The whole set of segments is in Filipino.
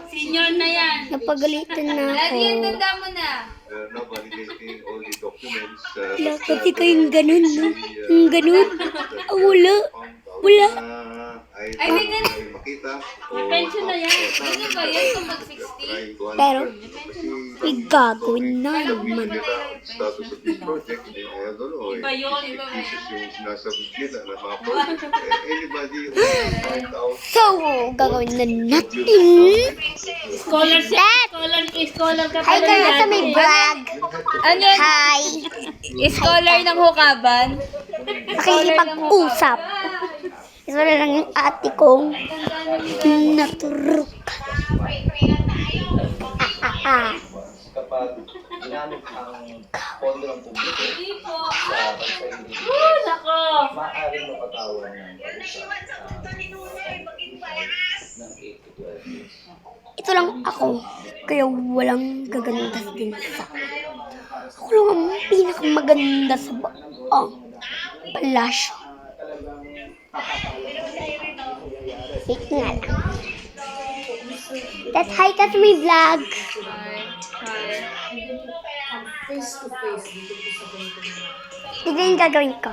Senior na yan. Napagalitan na ako. Lagi yan, tanda mo na. Now validating all the documents. Wala kasi kayong ganun, no? Yung ganun. Ah, wala. Wala. Ay, may ganun. ay makita. Pension na yan. Ano ba yan kung mag-60? Pero, may gagawin na naman. Status of this project, I don't know. Iba yun, iba ba This is yan? yung sinasabit nila na mga project. Anybody who find out So, gagawin na natin. Scholarship. Scholar ka Hi pala kayo sa yan. may vlog. Ano yun? Hi. Scholar ng hukaban. Nakikipag-usap. Isa na lang yung ate kong naturuk. Kapag ginamit ang pondo ng publiko Hindi po. sa pagpainit, Nako. maaaring mapatawan ng parusa ng 8 to 12 years. Ito lang ako. Kaya walang gaganda din sa ako lang ang pinakamaganda sa baong palasyo. Wait nga lang. That's hi ka sa may vlog. Tignan yung gagawin ko.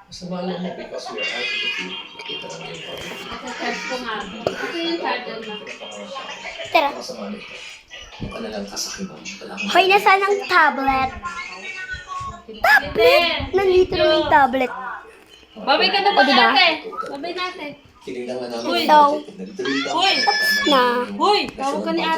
Sa bala mo, because we are out of the field, kita naman yung Charge ko nga. Ito yung charger na. Tara. kasama nito. Yung kanilang kasakiman. Hoy, nasaan ang tablet? Tablet! Nandito na yung tablet. Babay ka na ba diba? ate? Babay natin. Kinilangan namin. Uy. So, Nag-drill down. Uy. na. Hoy, tawag ka ni ate.